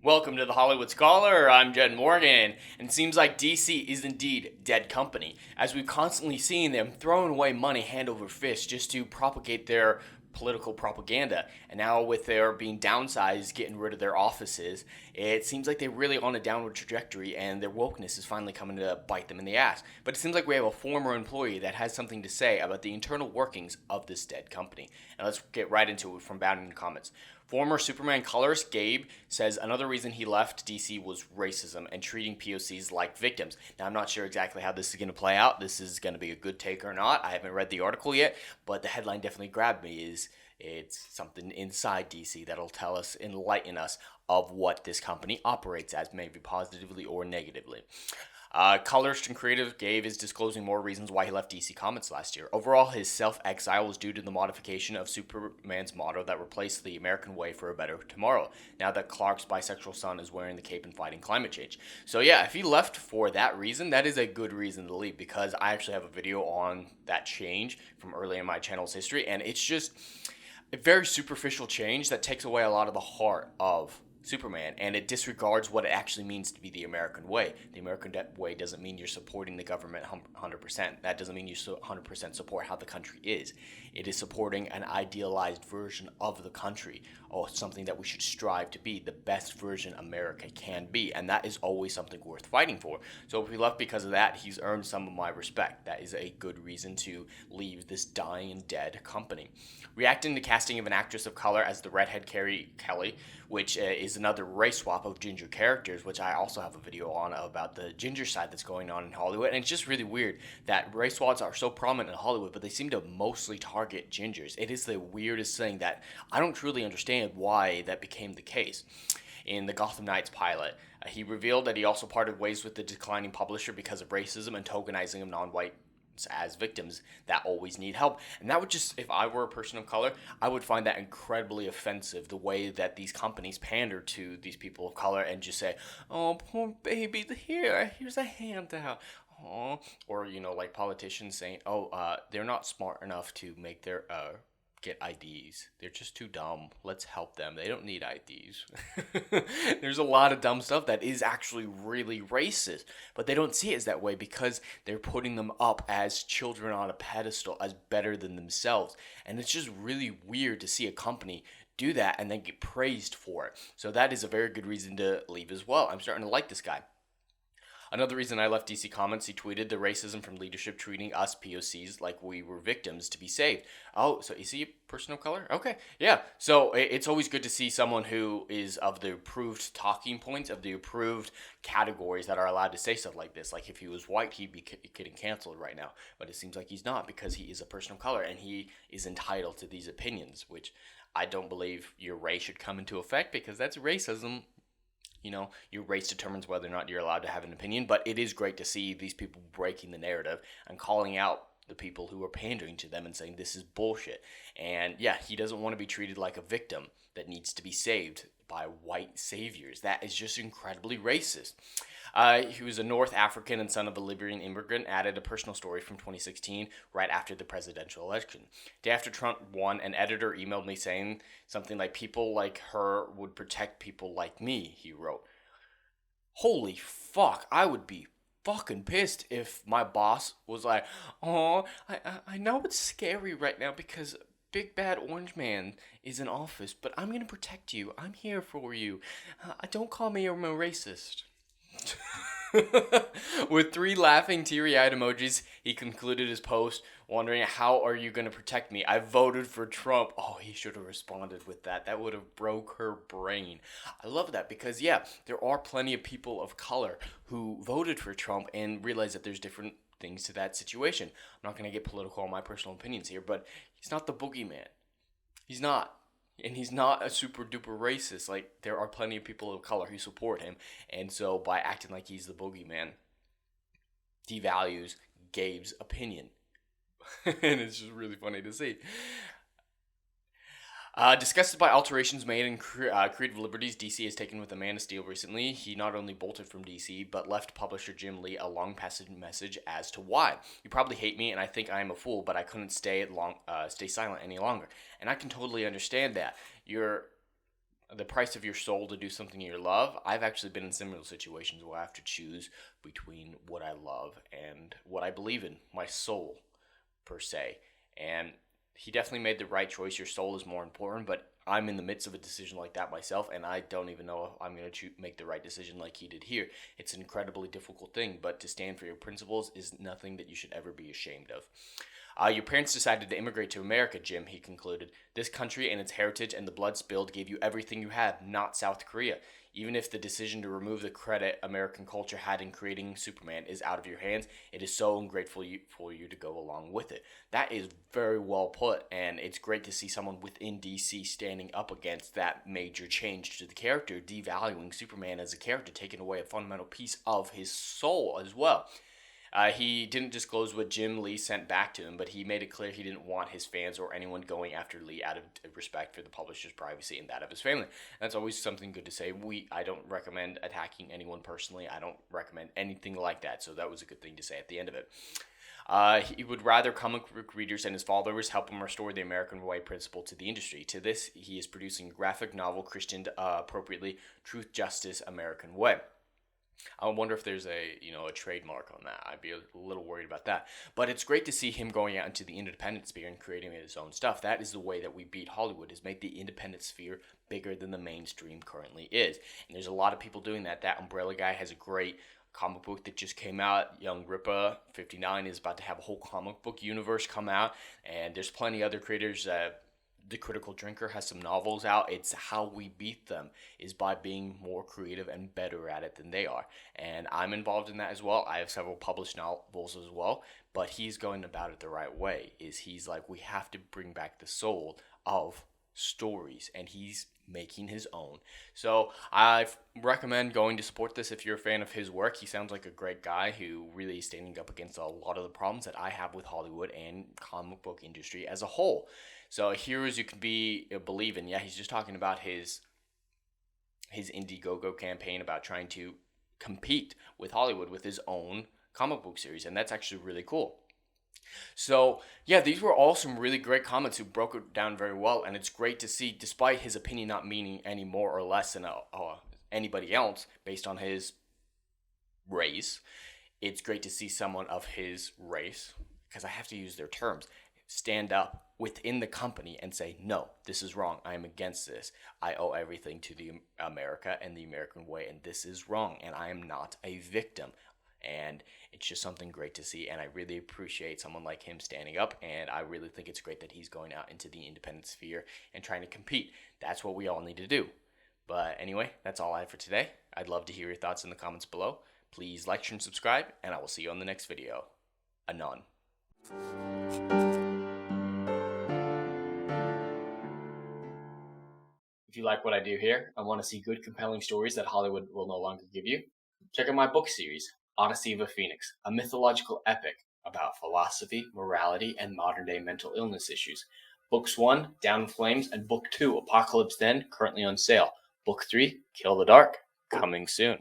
Welcome to the Hollywood Scholar. I'm Jed Morgan, and it seems like DC is indeed dead company, as we've constantly seen them throwing away money hand over fist just to propagate their political propaganda. And now with their being downsized, getting rid of their offices, it seems like they're really on a downward trajectory and their wokeness is finally coming to bite them in the ass. But it seems like we have a former employee that has something to say about the internal workings of this dead company. And let's get right into it from down in the comments. Former Superman colorist Gabe says another reason he left DC was racism and treating POCs like victims. Now, I'm not sure exactly how this is going to play out. This is going to be a good take or not. I haven't read the article yet, but the headline definitely grabbed me. It's something inside DC that'll tell us, enlighten us of what this company operates as, maybe positively or negatively. Colorist and creative Gabe is disclosing more reasons why he left DC Comics last year. Overall, his self-exile was due to the modification of Superman's motto that replaced the American way for a better tomorrow, now that Clark's bisexual son is wearing the cape and fighting climate change. So yeah, if he left for that reason, that is a good reason to leave, because I actually have a video on that change from early in my channel's history, and it's just a very superficial change that takes away a lot of the heart of Superman, and it disregards what it actually means to be the American way. The American way doesn't mean you're supporting the government 100%. That doesn't mean you 100% support how the country is. It is supporting an idealized version of the country, or something that we should strive to be, the best version America can be, and that is always something worth fighting for. So if he left because of that, he's earned some of my respect. That is a good reason to leave this dying and dead company. Reacting to casting of an actress of color as the redhead Carrie Kelly, which is another race swap of ginger characters, which I also have a video on about the ginger side that's going on in Hollywood. And it's just really weird that race swaps are so prominent in Hollywood, but they seem to mostly target gingers. It is the weirdest thing that I don't truly understand why that became the case. In the Gotham Knights pilot, he revealed that he also parted ways with the declining publisher because of racism and tokenizing of non-white as victims that always need help. And that would just, if I were a person of color, I would find that incredibly offensive, the way that these companies pander to these people of color and just say, oh, poor baby, here's a handout. Oh, or, like politicians saying, they're not smart enough to make their get IDs. They're just too dumb. Let's help them. They don't need IDs. There's a lot of dumb stuff that is actually really racist, but they don't see it as that way because they're putting them up as children on a pedestal, as better than themselves. And it's just really weird to see a company do that and then get praised for it. So that is a very good reason to leave as well. I'm starting to like this guy. Another reason I left DC Comics, he tweeted the racism from leadership treating us POCs like we were victims to be saved. Oh, so is he a person of color? Okay, yeah. So it's always good to see someone who is of the approved talking points, of the approved categories that are allowed to say stuff like this. Like if he was white, he'd be getting canceled right now. But it seems like he's not, because he is a person of color and he is entitled to these opinions, which I don't believe your race should come into effect, because that's racism. Your race determines whether or not you're allowed to have an opinion, but it is great to see these people breaking the narrative and calling out the people who are pandering to them and saying this is bullshit. And yeah, he doesn't want to be treated like a victim that needs to be saved by white saviors. That is just incredibly racist. He was a North African and son of a Liberian immigrant, added a personal story from 2016 right after the presidential election. Day after Trump won, an editor emailed me saying something like, people like her would protect people like me, he wrote. Holy fuck, I would be fucking pissed if my boss was like, oh, I know it's scary right now because Big Bad Orange Man is in office, but I'm going to protect you. I'm here for you. Don't call me a racist. With 3 laughing, teary-eyed emojis, he concluded his post, wondering, how are you going to protect me? I voted for Trump. Oh, he should have responded with that. That would have broke her brain. I love that because, yeah, there are plenty of people of color who voted for Trump and realize that there's different things to that situation. I'm not going to get political on my personal opinions here, but he's not the boogeyman. He's not. And he's not a super duper racist. Like, there are plenty of people of color who support him. And so by acting like he's the boogeyman, devalues Gabe's opinion. And it's just really funny to see. Disgusted by alterations made in creative liberties DC has taken with the Man of Steel recently, he not only bolted from DC, but left publisher Jim Lee a long passage message as to why. You probably hate me and I think I am a fool, but I couldn't stay silent any longer. And I can totally understand that. You're the price of your soul to do something you love. I've actually been in similar situations where I have to choose between what I love and what I believe in, my soul, per se. And he definitely made the right choice. Your soul is more important, but I'm in the midst of a decision like that myself, and I don't even know if I'm going to make the right decision like he did here. It's an incredibly difficult thing, but to stand for your principles is nothing that you should ever be ashamed of. Your parents decided to immigrate to America, Jim, he concluded. This country and its heritage and the blood spilled gave you everything you have, not South Korea. Even if the decision to remove the credit American culture had in creating Superman is out of your hands, it is so ungrateful for you to go along with it. That is very well put, and it's great to see someone within DC standing up against that major change to the character, devaluing Superman as a character, taking away a fundamental piece of his soul as well. He didn't disclose what Jim Lee sent back to him, but he made it clear he didn't want his fans or anyone going after Lee out of respect for the publisher's privacy and that of his family. That's always something good to say. I don't recommend attacking anyone personally. I don't recommend anything like that, so that was a good thing to say at the end of it. He would rather comic book readers and his followers help him restore the American way principle to the industry. To this, he is producing a graphic novel christened appropriately Truth, Justice, American Way. I wonder if there's a trademark on that. I'd be a little worried about that. But it's great to see him going out into the independent sphere and creating his own stuff. That is the way that we beat Hollywood, is make the independent sphere bigger than the mainstream currently is. And there's a lot of people doing that. That Umbrella guy has a great comic book that just came out. Young Rippa 59 is about to have a whole comic book universe come out. And there's plenty other creators. The Critical Drinker has some novels out. It's how we beat them is by being more creative and better at it than they are. And I'm involved in that as well. I have several published novels as well, but he's going about it the right way. He's like, we have to bring back the soul of stories, and he's making his own. So I recommend going to support this if you're a fan of his work. He sounds like a great guy who really is standing up against a lot of the problems that I have with Hollywood and comic book industry as a whole. So heroes you can believe in. Yeah, he's just talking about his Indiegogo campaign about trying to compete with Hollywood with his own comic book series, and that's actually really cool. So, yeah, these were all some really great comments who broke it down very well, and it's great to see, despite his opinion not meaning any more or less than anybody else based on his race, it's great to see someone of his race, because I have to use their terms, stand up within the company and say, no, this is wrong. I am against this. I owe everything to the America and the American way, and this is wrong, and I am not a victim. And it's just something great to see, and I really appreciate someone like him standing up, and I really think it's great that he's going out into the independent sphere and trying to compete. That's what we all need to do. But anyway, that's all I have for today. I'd love to hear your thoughts in the comments below. Please like, share, and subscribe, and I will see you on the next video. Anon. If you like what I do here and want to see good, compelling stories that Hollywood will no longer give you, check out my book series, Odyssey of a Phoenix, a mythological epic about philosophy, morality, and modern-day mental illness issues. Books 1, Down in Flames, and Book 2, Apocalypse Then, currently on sale. Book 3, Kill the Dark, coming soon.